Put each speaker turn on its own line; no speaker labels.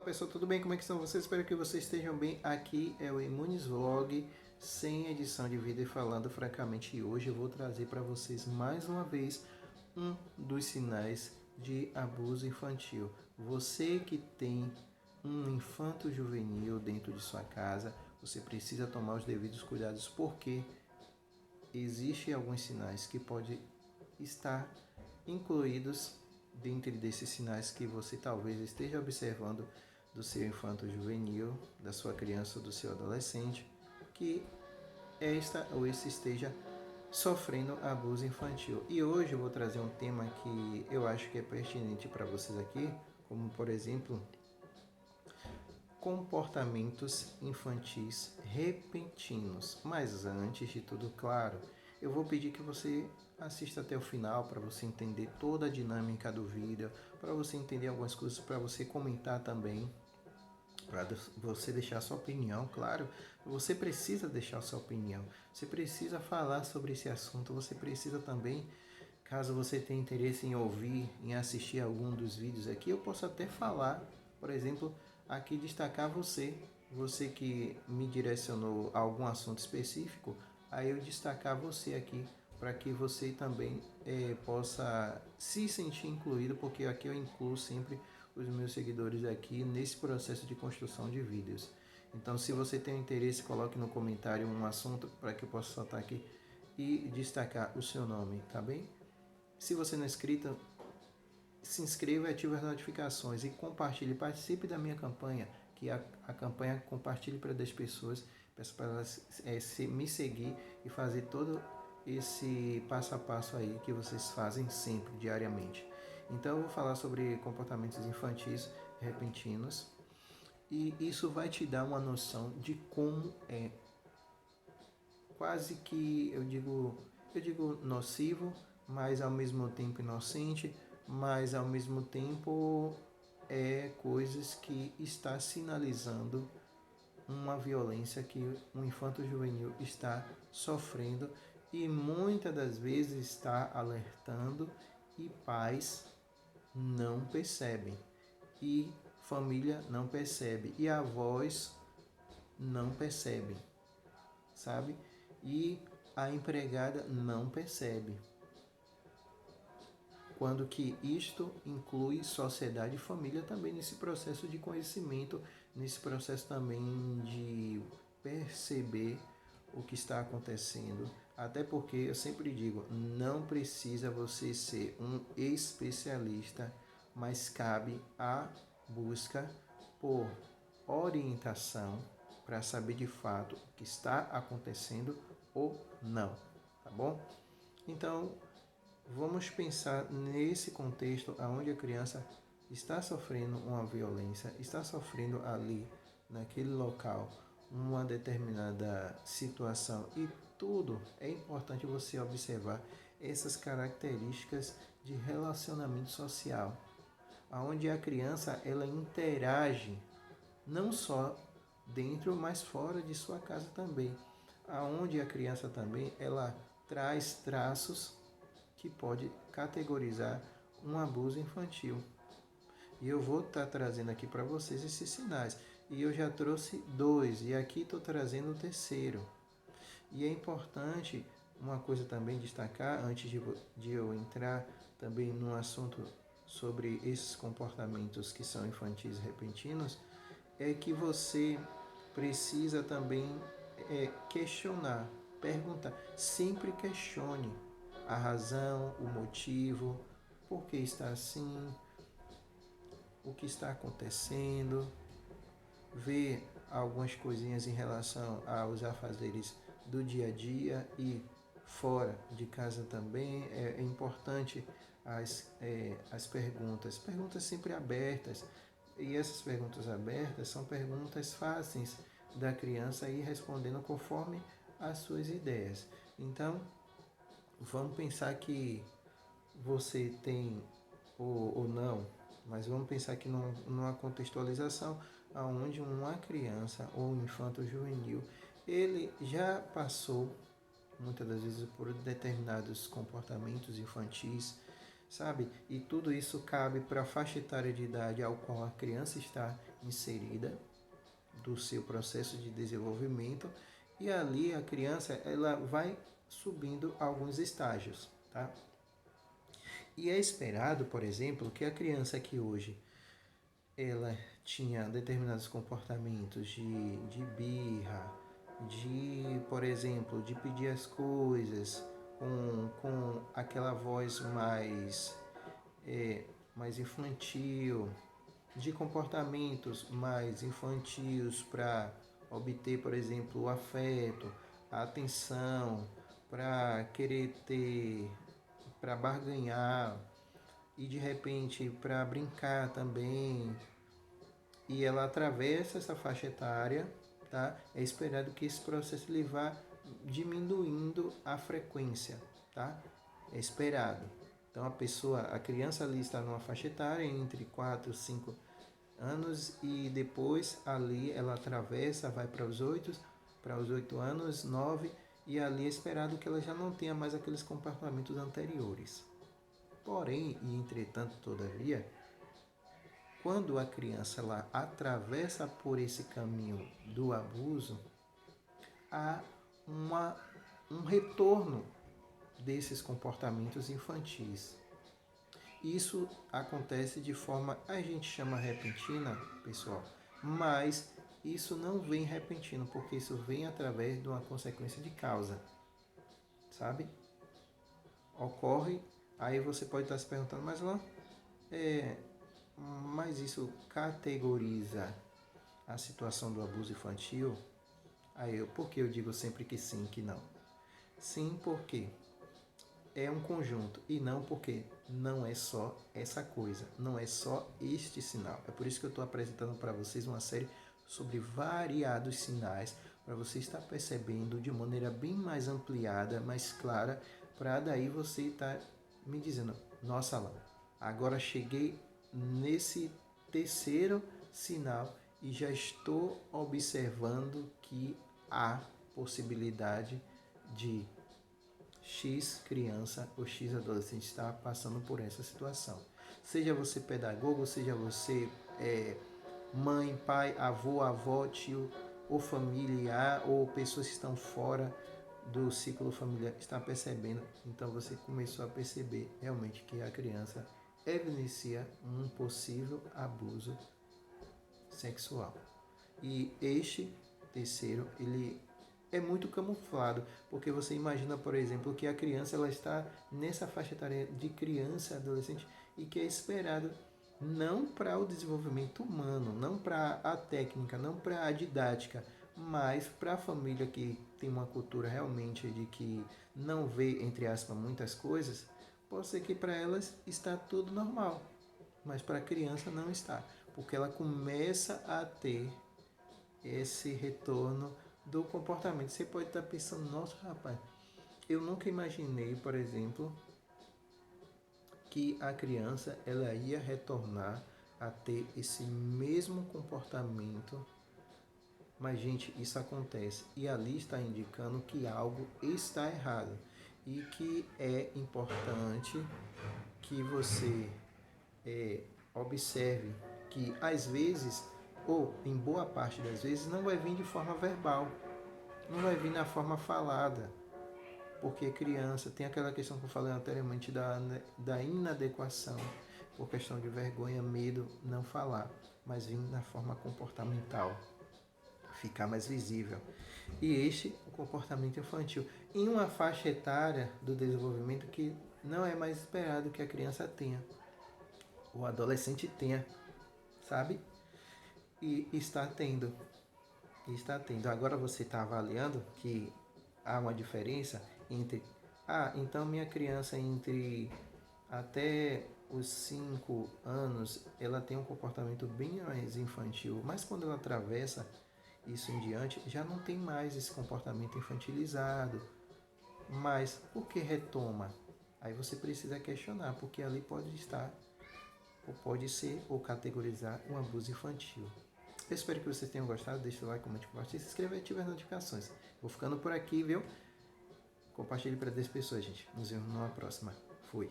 Pessoal, tudo bem? Como é que estão vocês? Espero que vocês estejam bem. Aqui é o Imunes Vlog, sem edição de vídeo e falando francamente. E hoje eu vou trazer para vocês mais uma vez um dos sinais de abuso infantil. Você que tem um infanto juvenil dentro de sua casa, você precisa tomar os devidos cuidados, porque existem alguns sinais que podem estar incluídos dentro desses sinais que você talvez esteja observando do seu infanto juvenil, da sua criança ou do seu adolescente, que esta ou esse esteja sofrendo abuso infantil. E hoje eu vou trazer um tema que eu acho que é pertinente para vocês aqui, como por exemplo, comportamentos infantis repentinos. Mas antes de tudo, claro, eu vou pedir que você assista até o final para você entender toda a dinâmica do vídeo, para você entender algumas coisas, para você comentar também, para você deixar sua opinião, claro. Você precisa deixar sua opinião, você precisa falar sobre esse assunto, você precisa também, caso você tenha interesse em ouvir, em assistir algum dos vídeos aqui, eu posso até falar, por exemplo, aqui destacar você que me direcionou a algum assunto específico, aí eu destacar você aqui, para que você também possa se sentir incluído, porque aqui eu incluo sempre os meus seguidores aqui nesse processo de construção de vídeos. Então, se você tem interesse, coloque no comentário um assunto para que eu possa soltar aqui e destacar o seu nome, tá bem? Se você não é inscrito, se inscreva e ative as notificações e compartilhe, participe da minha campanha, que é a campanha Compartilhe para 10 pessoas. Peço para elas me seguir e fazer todo esse passo a passo aí que vocês fazem sempre, diariamente. Então eu vou falar sobre comportamentos infantis repentinos e isso vai te dar uma noção de como é quase que, eu digo nocivo, mas ao mesmo tempo inocente, mas ao mesmo tempo é coisas que está sinalizando uma violência que um infanto juvenil está sofrendo e muitas das vezes está alertando e pais não percebem e família não percebe e avós não percebem, sabe? E a empregada não percebe. Quando que isto inclui sociedade e família também nesse processo de conhecimento, nesse processo também de perceber o que está acontecendo. Até porque eu sempre digo, não precisa você ser um especialista, mas cabe a busca por orientação para saber de fato o que está acontecendo ou não, tá bom? Então, vamos pensar nesse contexto onde a criança está sofrendo uma violência, está sofrendo ali, naquele local, uma determinada situação e tudo é importante você observar essas características de relacionamento social, onde a criança ela interage não só dentro, mas fora de sua casa também, aonde a criança também ela traz traços que pode categorizar um abuso infantil. E eu vou estar trazendo aqui para vocês esses sinais. E eu já trouxe dois, e aqui estou trazendo o terceiro. E é importante uma coisa também destacar, antes de eu entrar também no assunto sobre esses comportamentos que são infantis repentinos, é que você precisa também questionar, perguntar, sempre questione a razão, o motivo, por que está assim, o que está acontecendo, ver algumas coisinhas em relação aos afazeres do dia a dia e fora de casa também. É importante as perguntas sempre abertas, e essas perguntas abertas são perguntas fáceis da criança ir respondendo conforme as suas ideias. Então, vamos pensar que você tem ou não, mas vamos pensar que numa contextualização onde uma criança ou um infanto juvenil, ele já passou muitas das vezes por determinados comportamentos infantis, sabe? E tudo isso cabe para a faixa etária de idade ao qual a criança está inserida, do seu processo de desenvolvimento, e ali a criança ela vai subindo alguns estágios, tá? E é esperado, por exemplo, que a criança que hoje ela tinha determinados comportamentos de birra, de, por exemplo, de pedir as coisas com aquela voz mais infantil, de comportamentos mais infantis para obter, por exemplo, o afeto, a atenção, para querer ter, para barganhar e de repente para brincar também. E ela atravessa essa faixa etária, tá? É esperado que esse processo ele vá diminuindo a frequência, tá? É esperado. Então a criança ali está numa faixa etária entre 4 e 5 anos e depois ali ela atravessa, vai para os 8 anos, 9 e ali é esperado que ela já não tenha mais aqueles comportamentos anteriores. Porém, e entretanto, todavia, quando a criança ela atravessa por esse caminho do abuso, há um retorno desses comportamentos infantis. Isso acontece de forma, a gente chama repentina, pessoal, mas isso não vem repentino, porque isso vem através de uma consequência de causa, sabe? Ocorre, aí você pode estar se perguntando, mas isso categoriza a situação do abuso infantil? Por que eu digo sempre que sim, que não? Sim, porque é um conjunto e não porque não é só essa coisa, não é só este sinal. É por isso que eu estou apresentando para vocês uma série sobre variados sinais para você estar percebendo de maneira bem mais ampliada, mais clara, para daí você estar me dizendo, nossa, Alan, agora cheguei nesse terceiro sinal e já estou observando que há possibilidade de X criança ou X adolescente estar passando por essa situação. Seja você pedagogo, seja você mãe, pai, avô, avó, tio ou familiar ou pessoas que estão fora do ciclo familiar, está percebendo. Então você começou a perceber realmente que a criança evidencia um possível abuso sexual. E este terceiro, ele é muito camuflado, porque você imagina, por exemplo, que a criança ela está nessa faixa etária de criança, adolescente, e que é esperado não para o desenvolvimento humano, não para a técnica, não para a didática, mas para a família que tem uma cultura realmente de que não vê, entre aspas, muitas coisas, pode ser que para elas está tudo normal, mas para a criança não está, porque ela começa a ter esse retorno do comportamento. Você pode estar pensando, nossa, rapaz, eu nunca imaginei, por exemplo, que a criança ela ia retornar a ter esse mesmo comportamento. Mas, gente, isso acontece e ali está indicando que algo está errado e que é importante que você observe que às vezes, ou em boa parte das vezes, não vai vir de forma verbal, não vai vir na forma falada, porque criança tem aquela questão que eu falei anteriormente da inadequação, por questão de vergonha, medo, não falar, mas vir na forma comportamental, ficar mais visível. E este o comportamento infantil, em uma faixa etária do desenvolvimento que não é mais esperado que a criança tenha, o adolescente tenha, sabe? E está tendo. Está tendo. Agora você está avaliando que há uma diferença entre, então minha criança entre até os 5 anos, ela tem um comportamento bem mais infantil, mas quando ela atravessa isso em diante, já não tem mais esse comportamento infantilizado. Mas por que retoma? Aí você precisa questionar, porque ali pode estar, ou pode ser, ou categorizar um abuso infantil. Eu espero que vocês tenham gostado. Deixe o like, comente, compartilhe, se inscreva e ative as notificações. Vou ficando por aqui, viu? Compartilhe para 10 pessoas, gente. Nos vemos numa próxima. Fui.